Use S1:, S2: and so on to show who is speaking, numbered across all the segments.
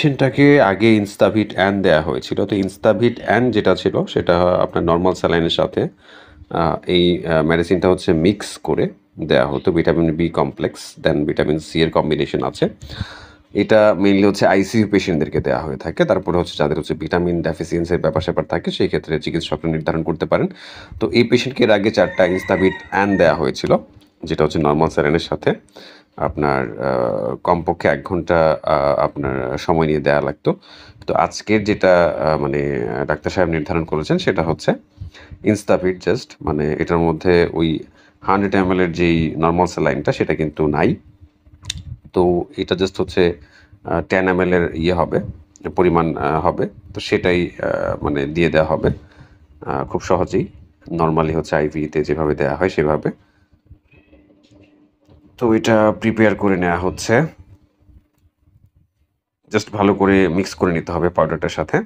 S1: পেশেন্টটাকে আগে ইনস্টাভিট অ্যান দেয়া হয়েছিল। তো ইনস্টাভিট অ্যান যেটা ছিল সেটা আপনার নরমাল স্যালাইনের সাথে এই মেডিসিনটা হচ্ছে মিক্স করে দেয়া হতো। ভিটামিন বি কমপ্লেক্স দেন ভিটামিন সি এর কম্বিনেশন আছে। এটা মেইনলি হচ্ছে আইসিইউ পেশেন্টদেরকে দেয়া হয়ে থাকে। তারপরে হচ্ছে যাদের হচ্ছে ভিটামিন ডেফিসিয়েন্সির ব্যাপার-স্যাপার থাকে সেই ক্ষেত্রে চিকিৎসকরা নির্ধারণ করতে পারেন। তো এই পেশেন্টকে এর আগে ৪ টা ইনস্টাভিট অ্যান দেয়া হয়েছিল। যেটা হচ্ছে নরমাল স্যালাইনের সাথে আপনার কমপক্ষে ১ ঘন্টা আপনার সময় নিয়ে দেয়া লাগতো। তো আজকের যেটা মানে ডাক্তার সাহেব নির্ধারণ করেছেন সেটা হচ্ছে ইনস্টাভিট জাস্ট মানে এটার মধ্যে ওই 100 ml এর যেই নরমাল স্যালাইনটা সেটা কিন্তু নাই। তো এটা জাস্ট হচ্ছে 10 ml এর ইয়ে হবে, পরিমাণ হবে। তো সেটাই মানে দিয়ে দেওয়া হবে খুব সহজেই। নরমালি হচ্ছে আইভিতে যেভাবে দেয়া হয় সেভাবে। তো এটা প্রিপেয়ার করে নেওয়া হচ্ছে। জাস্ট ভালো করে মিক্স করে নিতে হবে পাউডারটার সাথে।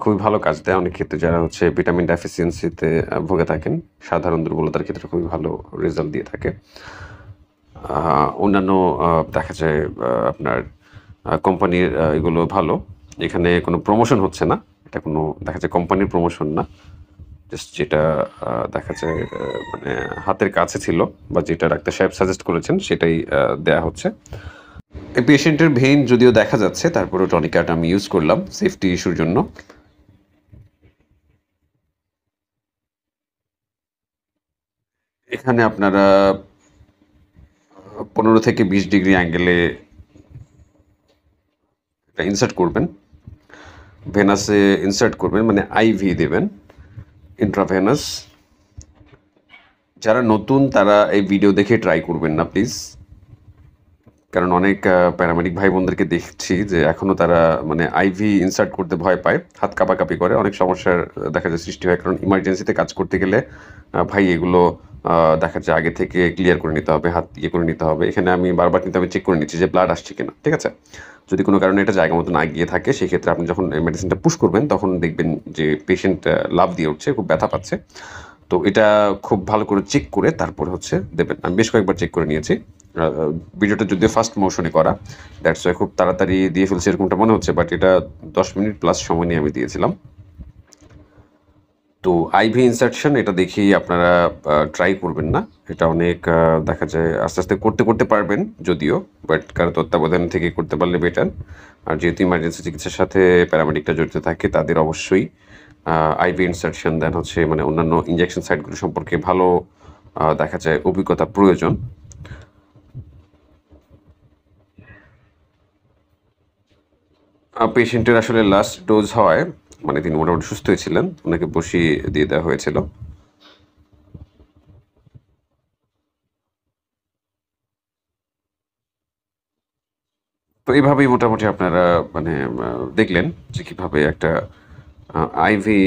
S1: খুবই ভালো কাজ দেয় অনেক ক্ষেত্রে যারা হচ্ছে ভিটামিন ডেফিসিয়েন্সিতে ভুগে থাকেন। সাধারণ দুর্বলতার ক্ষেত্রে খুবই ভালো রেজাল্ট দিয়ে থাকে। অন্যান্য দেখা যায় আপনার কোম্পানির এগুলো ভালো। এখানে কোনো প্রমোশন হচ্ছে না। এটা কোনো দেখা যায় কোম্পানির প্রমোশন না। জাস্ট যেটা দেখা যায় মানে হাতের কাছে ছিল বা যেটা ডাক্তার সাহেব সাজেস্ট করেছেন সেটাই দেয়া হচ্ছে। এই পেশেন্টের ভেইন যদিও দেখা যাচ্ছে তারপরেও টনিক-আট আমি ইউজ করলাম সেফটি ইস্যুর জন্য। এখানে আপনারা ১৫ থেকে ২০ ডিগ্রি অ্যাঙ্গেলে এটা ইনসার্ট করবেন। ভেনাসে ইনসার্ট করবেন মানে আইভি দেবেন ইন্ট্রাভেনাস। যারা নতুন তারা এই ভিডিও দেখে ট্রাই করবেন না প্লিজ। কারণ অনেক প্যারামেডিক ভাই বোনদেরকে দেখছি যে এখনও তারা মানে আইভি ইনসার্ট করতে ভয় পায়, হাত কাঁপাকাঁপি করে, অনেক সমস্যার দেখা যায় সৃষ্টি হয়। কারণ ইমার্জেন্সিতে কাজ করতে গেলে ভাই এগুলো দেখা যায় আগে থেকে ক্লিয়ার করে নিতে হবে, হাত ইয়ে করে নিতে হবে। এখানে আমি বারবার কিন্তু আমি চেক করে নিচ্ছি যে ব্লাড আসছে কিনা, ঠিক আছে? যদি কোনো কারণে এটা জায়গা মতো না গিয়ে থাকে সেক্ষেত্রে আপনি যখন মেডিসিনটা পুশ করবেন তখন দেখবেন যে পেশেন্ট লাফ দিয়ে উঠছে, খুব ব্যথা পাচ্ছে। তো এটা খুব ভালো করে চেক করে তারপরে হচ্ছে দেবেন। আমি বেশ কয়েকবার চেক করে নিয়েছি। ভিডিওটা যদিও ফার্স্ট মোশনে করা, দ্যাটস ওয়াই খুব তাড়াতাড়ি দিয়ে ফেলছি এরকমটা মনে হচ্ছে, বাট এটা ১০ মিনিট প্লাস সময় নিয়ে আমি দিয়েছিলাম। তো আইভি ইনসার্কশন এটা দেখেই আপনারা ট্রাই করবেন না। এটা অনেক দেখা যায় আস্তে, আস্তে করতে পারবেন যদিও, বাট কারো তত্ত্বাবধান থেকে করতে পারলে বেটার। আর যেহেতু ইমার্জেন্সি চিকিৎসার সাথে প্যারামেডিকটা জড়িত থাকে তাদের অবশ্যই আইভি ইনসার্কশন দেন হচ্ছে মানে অন্যান্য ইনজেকশন সাইটগুলো সম্পর্কে ভালো দেখা যায় অভিজ্ঞতা প্রয়োজন। পেশেন্টের আসলে লাস্ট ডোজ হওয়ায় মানে তিনি মোটামুটি সুস্থই ছিলেন। উনাকে বসিয়ে দিয়ে দেওয়া হয়েছিল। তো এভাবেই মোটামুটি আপনারা মানে দেখলেন যে কিভাবে একটা আইভি